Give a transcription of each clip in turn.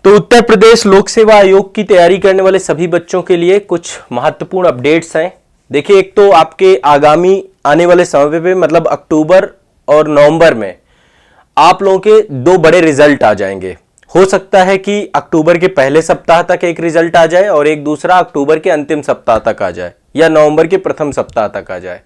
तो उत्तर प्रदेश लोक सेवा आयोग की तैयारी करने वाले सभी बच्चों के लिए कुछ महत्वपूर्ण अपडेट्स हैं। देखिए, एक तो आपके आगामी आने वाले समय पे मतलब अक्टूबर और नवंबर में आप लोगों के दो बड़े रिजल्ट आ जाएंगे। हो सकता है कि अक्टूबर के पहले सप्ताह तक एक रिजल्ट आ जाए और एक दूसरा अक्टूबर के अंतिम सप्ताह तक आ जाए या नवंबर के प्रथम सप्ताह तक आ जाए।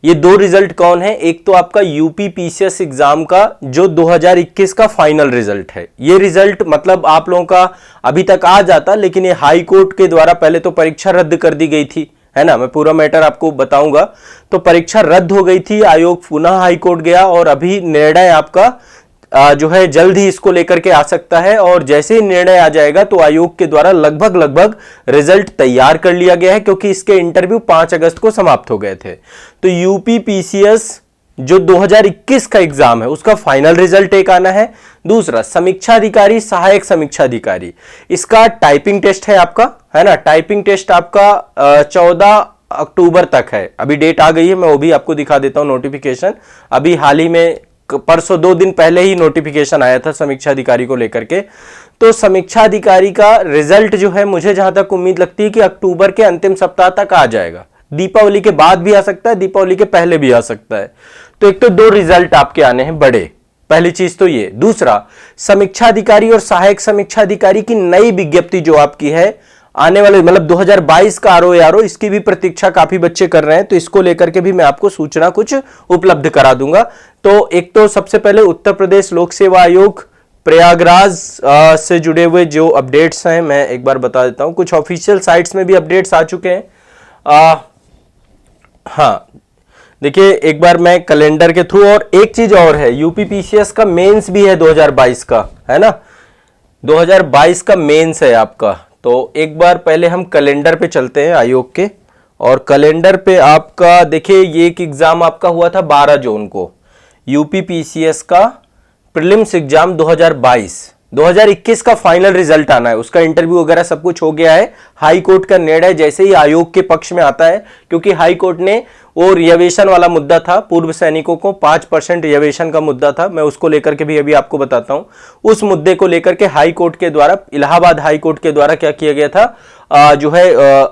ये दो रिजल्ट कौन है? एक तो आपका यूपी पीसीएस एग्जाम का जो 2021 का फाइनल रिजल्ट है। ये रिजल्ट मतलब आप लोगों का अभी तक आ जाता, लेकिन ये हाई कोर्ट के द्वारा पहले तो परीक्षा रद्द कर दी गई थी, है ना। मैं पूरा मैटर आपको बताऊंगा। तो परीक्षा रद्द हो गई थी, आयोग पुनः हाई कोर्ट गया और अभी निर्णय आपका जो है जल्द ही इसको लेकर के आ सकता है। और जैसे ही निर्णय आ जाएगा तो आयोग के द्वारा लगभग रिजल्ट तैयार कर लिया गया है, क्योंकि इसके इंटरव्यू 5 अगस्त को समाप्त हो गए थे। तो यूपी पीसीएस जो 2021 का एग्जाम है उसका फाइनल रिजल्ट एक आना है। दूसरा समीक्षा अधिकारी, सहायक समीक्षा अधिकारी, इसका टाइपिंग टेस्ट है आपका, है ना। टाइपिंग टेस्ट आपका 14 अक्टूबर तक है। अभी डेट आ गई है, मैं वो भी आपको दिखा देता हूं। नोटिफिकेशन अभी हाल ही में परसों 2 दिन पहले ही नोटिफिकेशन आया था समीक्षा अधिकारी को लेकर के। तो समीक्षा अधिकारी का रिजल्ट जो है, मुझे जहां तक उम्मीद लगती है कि अक्टूबर के अंतिम सप्ताह तक आ जाएगा। दीपावली के बाद भी आ सकता है, दीपावली के पहले भी आ सकता है। तो एक तो दो रिजल्ट आपके आने हैं बड़े, पहली चीज तो ये। दूसरा, समीक्षा अधिकारी और सहायक समीक्षा अधिकारी की नई विज्ञप्ति जो आपकी है आने वाले मतलब 2022 का आरओ, इसकी भी प्रतीक्षा काफी बच्चे कर रहे हैं। तो इसको लेकर के भी मैं आपको सूचना कुछ उपलब्ध करा दूंगा। तो एक तो सबसे पहले उत्तर प्रदेश लोक सेवा आयोग प्रयागराज से जुड़े हुए जो अपडेट्स हैं मैं एक बार बता देता हूं। कुछ ऑफिशियल साइट्स में भी अपडेट्स आ चुके हैं। हाँ, देखिए एक बार मैं कैलेंडर के थ्रू, और एक चीज और है, यूपी पीसीएस का मेंस भी है 2022 का, है ना। 2022 का मेंस है आपका। तो एक बार पहले हम कैलेंडर पे चलते हैं आयोग के, और कैलेंडर पे आपका देखिए ये एक एग्जाम आपका हुआ था 12 जून को, यूपी पीसीएस का प्रीलिम्स एग्जाम 2022। 2021 का फाइनल रिजल्ट आना है, उसका इंटरव्यू वगैरह सब कुछ हो गया है। हाई कोर्ट का निर्णय जैसे ही आयोग के पक्ष में आता है, क्योंकि हाई कोर्ट ने वो रिजर्वेशन वाला मुद्दा था, पूर्व सैनिकों को 5% रिजर्वेशन का मुद्दा था, मैं उसको लेकर के भी अभी आपको बताता हूं। उस मुद्दे को लेकर के हाई कोर्ट के द्वारा, इलाहाबाद हाई कोर्ट के द्वारा क्या किया गया था, जो है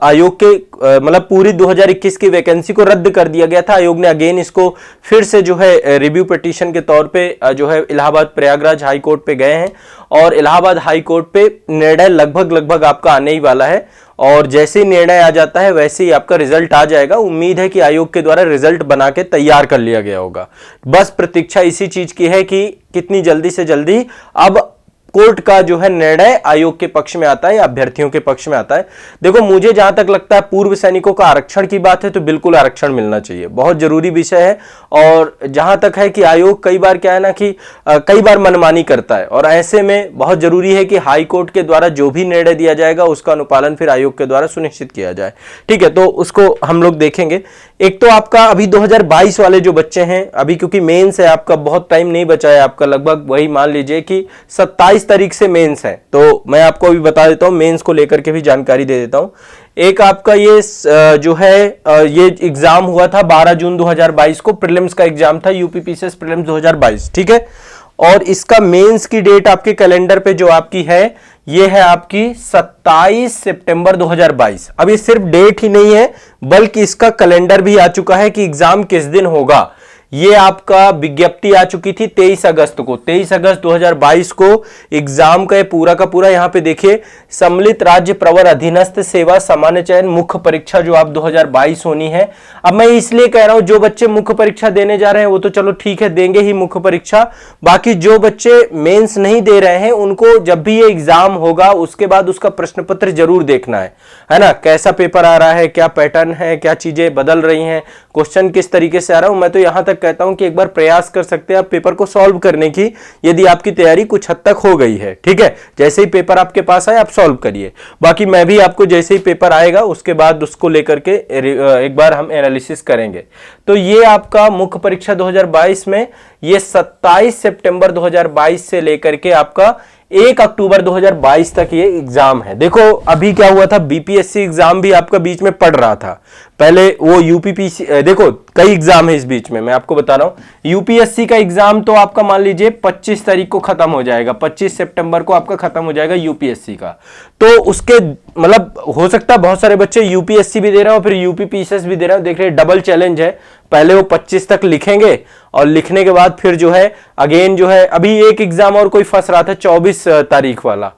आयोग के मतलब पूरी 2021 की वैकेंसी को रद्द कर दिया गया था। आयोग ने अगेन इसको फिर से जो है रिव्यू पिटीशन के तौर पे जो है इलाहाबाद प्रयागराज हाई कोर्ट पे गए हैं, और इलाहाबाद हाई कोर्ट पे निर्णय लगभग आपका आने ही वाला है। और जैसे ही निर्णय आ जाता है वैसे ही आपका रिजल्ट आ जाएगा। उम्मीद है कि आयोग के द्वारा रिजल्ट बना के तैयार कर लिया गया होगा। बस प्रतीक्षा इसी चीज की है कि कितनी जल्दी से जल्दी अब कोर्ट का जो है निर्णय आयोग के पक्ष में आता है या अभ्यर्थियों के पक्ष में आता है। देखो, मुझे जहां तक लगता है पूर्व सैनिकों का आरक्षण की बात है तो बिल्कुल आरक्षण मिलना चाहिए, बहुत जरूरी विषय है। और जहां तक है कि आयोग कई बार क्या है ना कि कई बार मनमानी करता है, और ऐसे में बहुत जरूरी है कि हाई कोर्ट के द्वारा जो भी निर्णय दिया जाएगा उसका अनुपालन फिर आयोग के द्वारा सुनिश्चित किया जाए। ठीक है, तो उसको हम लोग देखेंगे। एक तो आपका अभी 2022 वाले जो बच्चे हैं, अभी क्योंकि मेंस है आपका, बहुत टाइम नहीं बचा है आपका, लगभग वही मान लीजिए कि 27 तारीख से मेंस है। तो मैं आपको अभी बता देता हूं, मेंस को लेकर के भी जानकारी दे देता हूं। एक आपका ये जो है ये एग्जाम हुआ था 12 जून 2022 को, प्रीलिम्स का एग्जाम था, यूपी पीसीएस प्रीलिम्स 2022। ठीक है, और इसका मेंस की डेट आपके कैलेंडर पे जो आपकी है ये है आपकी 27 सितंबर 2022। अब ये सिर्फ डेट ही नहीं है बल्कि इसका कैलेंडर भी आ चुका है कि एग्जाम किस दिन होगा। ये आपका विज्ञप्ति आ चुकी थी 23 अगस्त को। 23 अगस्त 2022 को एग्जाम का पूरा का पूरा, यहां पे देखिए, सम्मिलित राज्य प्रवर अधीनस्थ सेवा सामान्य चयन मुख्य परीक्षा जो आप 2022 होनी है। अब मैं इसलिए कह रहा हूं जो बच्चे मुख्य परीक्षा देने जा रहे हैं वो तो चलो ठीक है, देंगे ही मुख्य परीक्षा। बाकी जो बच्चे मेंस नहीं दे रहे हैं उनको जब भी ये एग्जाम होगा उसके बाद उसका प्रश्न पत्र जरूर देखना है ना। कैसा पेपर आ रहा है, क्या पैटर्न है, क्या चीजें बदल रही हैं, क्वेश्चन किस तरीके से आ रहा हूं। मैं तो यहां तक कहता हूं कि एक बार प्रयास कर सकते हैं आप पेपर को सॉल्व करने की, यदि आपकी तैयारी कुछ हद तक हो गई है। ठीक है, जैसे ही पेपर आपके पास आए आप सॉल्व करिए। बाकी मैं भी आपको जैसे ही पेपर आएगा उसके बाद उसको लेकर के एक बार हम एनालिसिस करेंगे। तो ये आपका मुख्य परीक्षा 2022 में ये 27 सितंबर 2022 से लेकर के आपका 1 अक्टूबर 2022 तक ये एग्जाम है। देखो अभी क्या हुआ था, बीपीएससी एग्जाम भी आपका बीच में पड़ रहा था। पहले वो यूपीपीसी, देखो कई एग्जाम है इस बीच में, मैं आपको बता रहा हूं। यूपीएससी का एग्जाम तो आपका मान लीजिए 25 तारीख को खत्म हो जाएगा, 25 सितंबर को आपका खत्म हो जाएगा यूपीएससी का। तो उसके मतलब हो सकता है बहुत सारे बच्चे यूपीएससी भी दे रहे हो फिर यूपीपीसीएस भी दे रहे हो। देख रहे डबल चैलेंज है, पहले वो 25 तक लिखेंगे और लिखने के बाद फिर जो है अगेन जो है, अभी एक एग्जाम और कोई फंस रहा था 24 तारीख वाला,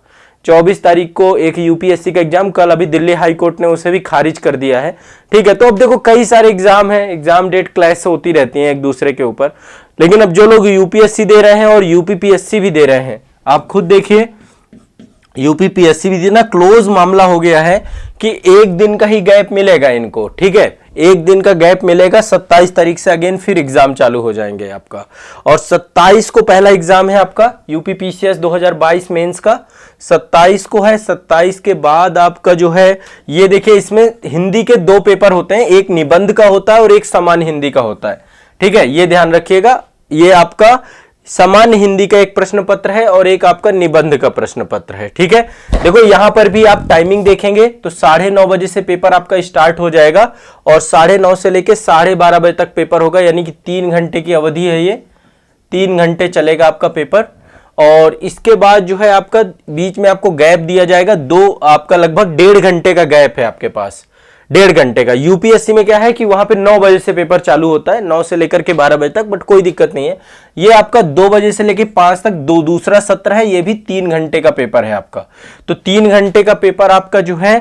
24 तारीख को एक यूपीएससी का एग्जाम, कल अभी दिल्ली हाई कोर्ट ने उसे भी खारिज कर दिया है। ठीक है, तो अब देखो कई सारे एग्जाम हैं, एग्जाम डेट क्लैश होती रहती हैं एक दूसरे के ऊपर। लेकिन अब जो लोग यूपीएससी दे रहे हैं और यूपीपीएससी भी दे रहे हैं, आप खुद देखिए यूपीपीएससी भी ना क्लोज मामला हो गया है कि एक दिन का ही गैप मिलेगा इनको। ठीक है, एक दिन का गैप मिलेगा, 27 तारीख से अगेन फिर एग्जाम चालू हो जाएंगे आपका। और 27 को पहला एग्जाम है आपका यूपीपीसीएस 2022 मेंस का, 27 को है। 27 के बाद आपका जो है ये देखिए, इसमें हिंदी के 2 पेपर होते हैं, एक निबंध का होता है और एक सामान्य हिंदी का होता है। ठीक है, ये ध्यान रखिएगा, ये आपका सामान्य हिंदी का एक प्रश्न पत्र है और एक आपका निबंध का प्रश्न पत्र है। ठीक है, देखो यहां पर भी आप टाइमिंग देखेंगे तो 9:30 बजे से पेपर आपका स्टार्ट हो जाएगा और 9:30 से लेके 12:30 बजे तक पेपर होगा, यानी कि 3 घंटे की अवधि है ये, 3 घंटे चलेगा आपका पेपर। और इसके बाद जो है आपका बीच में आपको गैप दिया जाएगा, आपका लगभग 1.5 घंटे का गैप है आपके पास, 1.5 घंटे का। यूपीएससी में क्या है कि वहां पे 9 बजे से पेपर चालू होता है, 9 से लेकर के 12 बजे तक, बट कोई दिक्कत नहीं है। ये आपका 2 बजे से लेकर 5 तक दूसरा सत्र है, ये भी 3 घंटे का पेपर है आपका। तो 3 घंटे का पेपर आपका जो है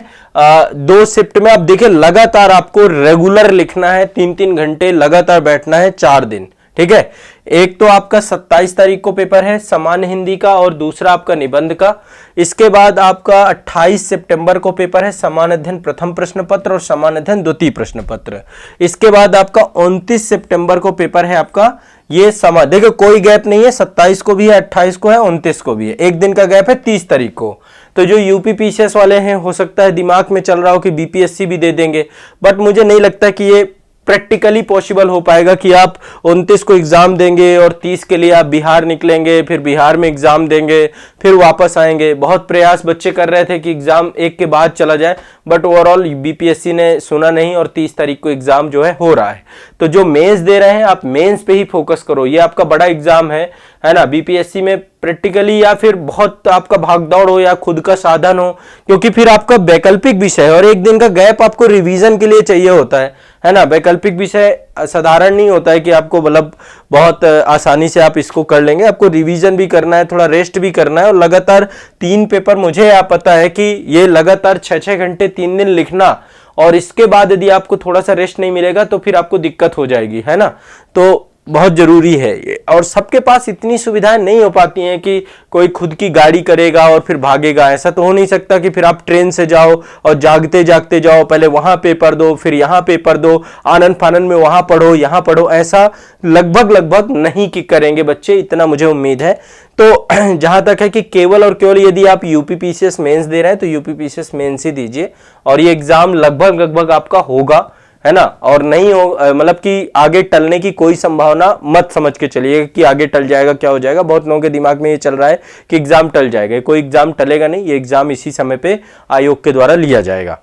2 शिफ्ट में, आप देखिए लगातार आपको रेगुलर लिखना है, 3-3 घंटे लगातार बैठना है 4 दिन। ठीक है, एक तो आपका 27 तारीख को पेपर है सामान्य हिंदी का और दूसरा आपका निबंध का। इसके बाद आपका 28 सितंबर को पेपर है सामान्य अध्ययन प्रथम प्रश्न पत्र और सामान्य अध्ययन द्वितीय प्रश्न पत्र। इसके बाद आपका 29 सितंबर को पेपर है आपका ये देखो कोई गैप नहीं है, 27 को भी है, 28 को है, 29 को भी है, एक दिन का गैप है 30 तारीख को। तो जो यूपीपीसीएस वाले हैं, हो सकता है दिमाग में चल रहा हो कि बीपीएससी भी दे देंगे, बट मुझे नहीं लगता कि ये प्रैक्टिकली पॉसिबल हो पाएगा कि आप 29 को एग्जाम देंगे और 30 के लिए आप बिहार निकलेंगे, फिर बिहार में एग्जाम देंगे, फिर वापस आएंगे। बहुत प्रयास बच्चे कर रहे थे कि एग्जाम एक के बाद चला जाए, बट ओवरऑल बीपीएससी ने सुना नहीं और 30 तारीख को एग्जाम जो है हो रहा है। तो जो मेंस दे रहे हैं आप मेंस पे ही फोकस करो, ये आपका बड़ा एग्जाम है ना। बीपीएससी में प्रैक्टिकली या फिर बहुत आपका भागदौड़ हो या खुद का साधन हो, क्योंकि फिर आपका वैकल्पिक विषय है और एक दिन का गैप आपको रिवीजन के लिए चाहिए होता है ना। वैकल्पिक विषय साधारण नहीं होता है कि आपको मतलब बहुत आसानी से आप इसको कर लेंगे, आपको रिवीजन भी करना है, थोड़ा रेस्ट भी करना है। और लगातार 3 पेपर, मुझे आप पता है कि ये लगातार 6-6 घंटे 3 दिन लिखना, और इसके बाद यदि आपको थोड़ा सा रेस्ट नहीं मिलेगा तो फिर आपको दिक्कत हो जाएगी, है ना। तो बहुत जरूरी है ये, और सबके पास इतनी सुविधाएं नहीं हो पाती हैं कि कोई खुद की गाड़ी करेगा और फिर भागेगा। ऐसा तो हो नहीं सकता कि फिर आप ट्रेन से जाओ और जागते जागते जाओ, पहले वहां पेपर दो फिर यहाँ पेपर दो, आनन फानन में वहां पढ़ो यहाँ पढ़ो, ऐसा लगभग नहीं कि करेंगे बच्चे, इतना मुझे उम्मीद है। तो जहां तक है कि केवल और केवल यदि आप यूपीपीसीएस मेंस दे रहे हैं तो यूपीपीसीएस मेंस ही दीजिए, और ये एग्जाम लगभग आपका होगा, है ना। और नहीं हो मतलब कि आगे टलने की कोई संभावना मत समझ के चलिए कि आगे टल जाएगा, क्या हो जाएगा। बहुत लोगों के दिमाग में ये चल रहा है कि एग्जाम टल जाएगा, कोई एग्जाम टलेगा नहीं, ये एग्जाम इसी समय पे आयोग के द्वारा लिया जाएगा।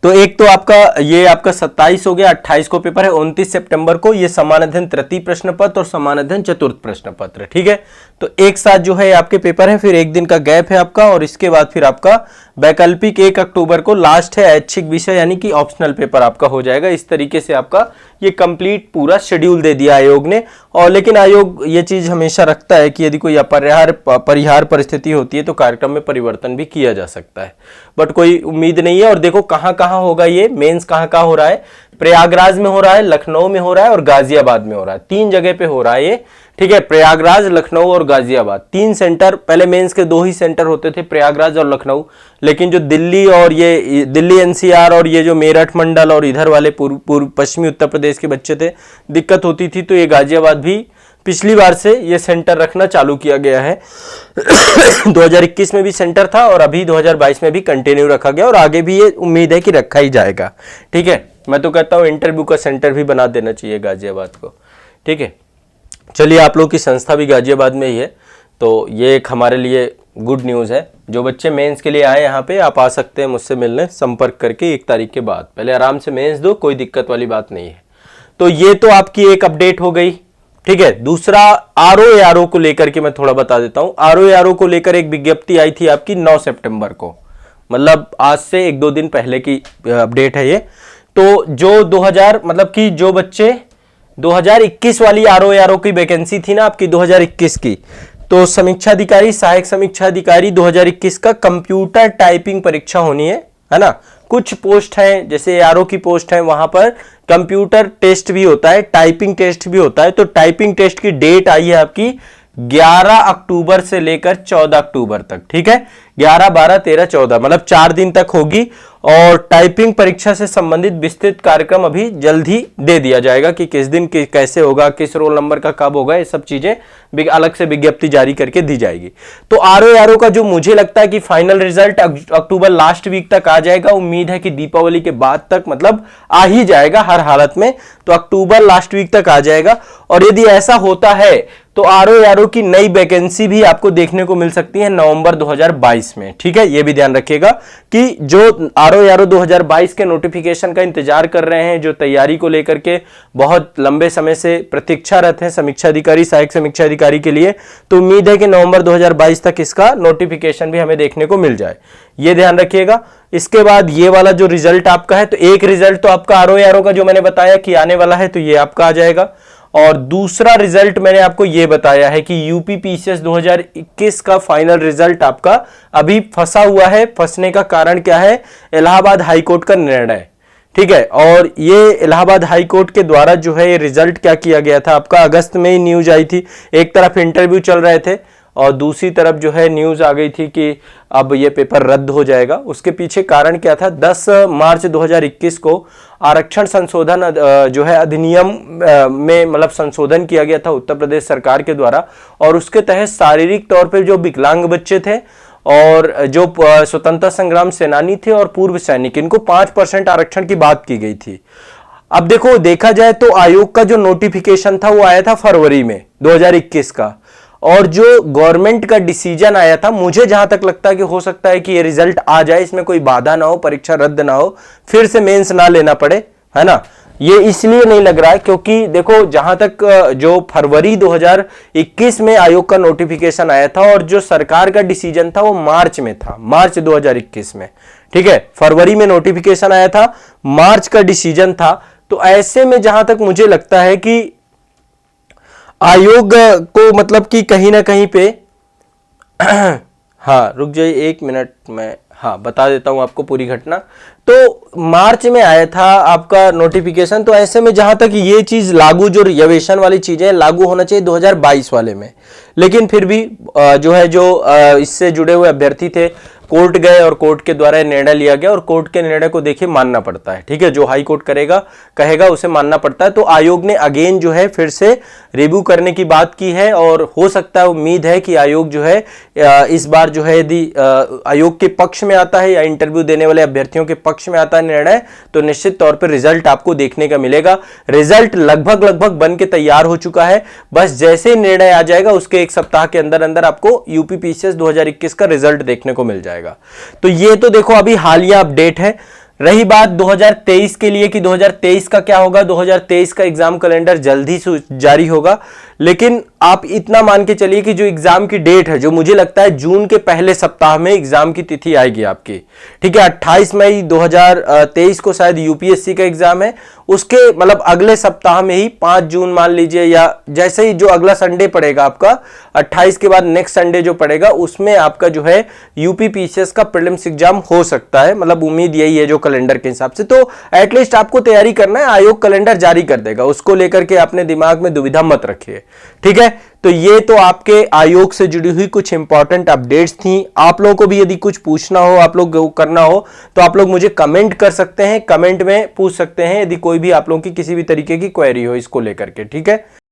तो एक तो आपका ये आपका 27 हो गया, 28 को पेपर है, 29 सितंबर को ये समान अध्ययन तृतीय प्रश्न पत्र और समान अध्ययन चतुर्थ प्रश्न पत्र। ठीक है, तो एक साथ जो है आपके पेपर है, फिर एक दिन का गैप है आपका, और इसके बाद फिर आपका वैकल्पिक 1 अक्टूबर को लास्ट है ऐच्छिक विषय, यानी कि ऑप्शनल पेपर आपका हो जाएगा। इस तरीके से आपका ये कंप्लीट पूरा शेड्यूल दे दिया आयोग ने। और लेकिन आयोग ये चीज हमेशा रखता है कि यदि कोई अपरिहार्य परिस्थिति होती है तो कार्यक्रम में परिवर्तन भी किया जा सकता है, बट कोई उम्मीद नहीं है। और देखो कहां कहां होगा ये मेंस, कहां हो रहा है, प्रयागराज में हो रहा है, लखनऊ में हो रहा है और गाजियाबाद में हो रहा है, 3 जगह पे हो रहा है ये। ठीक है, प्रयागराज, लखनऊ और गाजियाबाद, 3 सेंटर। पहले मेंस के 2 ही सेंटर होते थे, प्रयागराज और लखनऊ, लेकिन जो दिल्ली और ये दिल्ली एनसीआर और ये जो मेरठ मंडल और इधर वाले पूर्व पश्चिमी उत्तर प्रदेश के बच्चे थे, दिक्कत होती थी, तो ये गाजियाबाद भी पिछली बार से ये सेंटर रखना चालू किया गया है। 2021 में भी सेंटर था और अभी 2022 में भी कंटिन्यू रखा गया, और आगे भी ये उम्मीद है कि रखा ही जाएगा। ठीक है, मैं तो कहता हूँ इंटरव्यू का सेंटर भी बना देना चाहिए गाजियाबाद को। ठीक है, चलिए, आप लोग की संस्था भी गाजियाबाद में ही है, तो ये एक हमारे लिए गुड न्यूज़ है। जो बच्चे मेंस के लिए आए यहाँ पे, आप आ सकते हैं मुझसे मिलने, संपर्क करके 1 तारीख के बाद। पहले आराम से मेंस दो, कोई दिक्कत वाली बात नहीं है। तो ये तो आपकी एक अपडेट हो गई, ठीक है। दूसरा, आरओ को लेकर के मैं थोड़ा बता देता हूं। आरओ को लेकर एक विज्ञप्ति आई थी आपकी 9 सितंबर को, मतलब आज से 1-2 दिन पहले की अपडेट है ये। तो जो 2000 मतलब कि जो बच्चे 2021 वाली आरओ की वैकेंसी थी ना आपकी 2021 की, तो समीक्षा अधिकारी, सहायक समीक्षा अधिकारी 2021 का कंप्यूटर टाइपिंग परीक्षा होनी है ना। कुछ पोस्ट हैं, जैसे आरओ की पोस्ट है, वहां पर कंप्यूटर टेस्ट भी होता है, टाइपिंग टेस्ट भी होता है। तो टाइपिंग टेस्ट की डेट आई है आपकी 11 अक्टूबर से लेकर 14 अक्टूबर तक, ठीक है। 11, 12, 13, 14 मतलब 4 दिन तक होगी। और टाइपिंग परीक्षा से संबंधित विस्तृत कार्यक्रम अभी जल्द ही दे दिया जाएगा कि किस दिन कैसे होगा, किस रोल नंबर का कब होगा, ये सब चीजें अलग से विज्ञप्ति जारी करके दी जाएगी। तो आरओ का जो मुझे लगता है कि फाइनल रिजल्ट अक्टूबर लास्ट वीक तक आ जाएगा। उम्मीद है कि दीपावली के बाद तक मतलब आ ही जाएगा हर हालत में, तो अक्टूबर लास्ट वीक तक आ जाएगा। और यदि ऐसा होता है तो आरओ की नई वैकेंसी भी आपको देखने को मिल सकती है नवंबर 2022 में, ठीक है। यह भी ध्यान रखिएगा कि जो आरओ 2022 के नोटिफिकेशन का इंतजार कर रहे हैं, जो तैयारी को लेकर के बहुत लंबे समय से प्रतीक्षारत हैं समीक्षा अधिकारी, सहायक समीक्षा अधिकारी के लिए, तो उम्मीद है कि नवंबर 2022 तक इसका नोटिफिकेशन भी हमें देखने को मिल जाए, ये ध्यान रखिएगा। इसके बाद ये वाला जो रिजल्ट आपका है, तो एक रिजल्ट तो आपका आरओ का जो मैंने बताया कि आने वाला है, तो ये आपका आ जाएगा। और दूसरा रिजल्ट मैंने आपको यह बताया है कि यूपी पीसीएस 2021 का फाइनल रिजल्ट आपका अभी फंसा हुआ है। फंसने का कारण क्या है? इलाहाबाद हाईकोर्ट का निर्णय, ठीक है। और ये इलाहाबाद हाईकोर्ट के द्वारा जो है ये रिजल्ट क्या किया गया था आपका, अगस्त में ही न्यूज आई थी। एक तरफ इंटरव्यू चल रहे थे और दूसरी तरफ जो है न्यूज आ गई थी कि अब ये पेपर रद्द हो जाएगा। उसके पीछे कारण क्या था? 10 मार्च 2021 को आरक्षण संशोधन जो है अधिनियम में मतलब संशोधन किया गया था उत्तर प्रदेश सरकार के द्वारा, और उसके तहत शारीरिक तौर पे जो विकलांग बच्चे थे और जो स्वतंत्रता संग्राम सेनानी थे और पूर्व सैनिक, इनको 5% आरक्षण की बात की गई थी। अब देखो, देखा जाए तो आयोग का जो नोटिफिकेशन था वो आया था फरवरी में 2021 का, और जो गवर्नमेंट का डिसीजन आया था, मुझे जहां तक लगता है कि हो सकता है कि ये रिजल्ट आ जाए, इसमें कोई बाधा ना हो, परीक्षा रद्द ना हो, फिर से मेंस ना लेना पड़े, है ना। ये इसलिए नहीं लग रहा है क्योंकि देखो, जहां तक जो फरवरी 2021 में आयोग का नोटिफिकेशन आया था और जो सरकार का डिसीजन था वो मार्च में था, मार्च 2021 में, ठीक है। फरवरी में नोटिफिकेशन आया था, मार्च का डिसीजन था। तो ऐसे में जहां तक मुझे लगता है कि आयोग को मतलब कि कहीं ना कहीं पे हाँ, रुक जाइए 1 मिनट, मैं बता देता हूं आपको पूरी घटना। तो मार्च में आया था आपका नोटिफिकेशन, तो ऐसे में जहां तक ये चीज लागू, जो रिजर्वेशन वाली चीजें लागू होना चाहिए 2022 वाले में, लेकिन फिर भी जो है जो इससे जुड़े हुए अभ्यर्थी थे कोर्ट गए और कोर्ट के द्वारा निर्णय लिया गया, और कोर्ट के निर्णय को देखिए मानना पड़ता है, ठीक है। जो हाई कोर्ट कहेगा उसे मानना पड़ता है। तो आयोग ने अगेन जो है फिर से रिव्यू करने की बात की है, और हो सकता है, उम्मीद है कि आयोग जो है इस बार जो है यदि आयोग के पक्ष में आता है या इंटरव्यू देने वाले अभ्यर्थियों के पक्ष में आता है निर्णय, तो निश्चित तौर पर रिजल्ट आपको देखने का मिलेगा। रिजल्ट लगभग बन के तैयार हो चुका है, बस जैसे निर्णय आ जाएगा उसके 1 सप्ताह के अंदर अंदर आपको यूपी पीसीएस 2021 का रिजल्ट देखने को मिल जाएगा। तो ये तो देखो अभी हालिया अपडेट है। रही बात 2023 के लिए कि 2023 का क्या होगा, 2023 का एग्जाम कैलेंडर जल्द ही जारी होगा, लेकिन आप इतना मान के चलिए कि जो एग्जाम की डेट है, जो मुझे लगता है जून के पहले सप्ताह में एग्जाम की तिथि आएगी आपकी, ठीक है। 28 मई 2023 को शायद यूपीएससी का एग्जाम है, उसके मतलब अगले सप्ताह में ही 5 जून मान लीजिए, या जैसे ही जो अगला संडे पड़ेगा आपका 28 के बाद नेक्स्ट संडे जो पड़ेगा, उसमें आपका जो है यूपी पीसीएस का प्रीलिम्स एग्जाम हो सकता है। मतलब उम्मीद यही है जो कैलेंडर के हिसाब से। तो एटलीस्ट आपको तैयारी करना है, आयोग कैलेंडर जारी कर देगा, उसको लेकर के अपने दिमाग में दुविधा मत रखिए, ठीक है। तो ये तो आपके आयोग से जुड़ी हुई कुछ इंपॉर्टेंट अपडेट्स थी। आप लोगों को भी यदि कुछ पूछना हो, आप लोग करना हो, तो आप लोग मुझे कमेंट कर सकते हैं, कमेंट में पूछ सकते हैं यदि कोई भी आप लोगों की किसी भी तरीके की क्वेरी हो इसको लेकर के, ठीक है।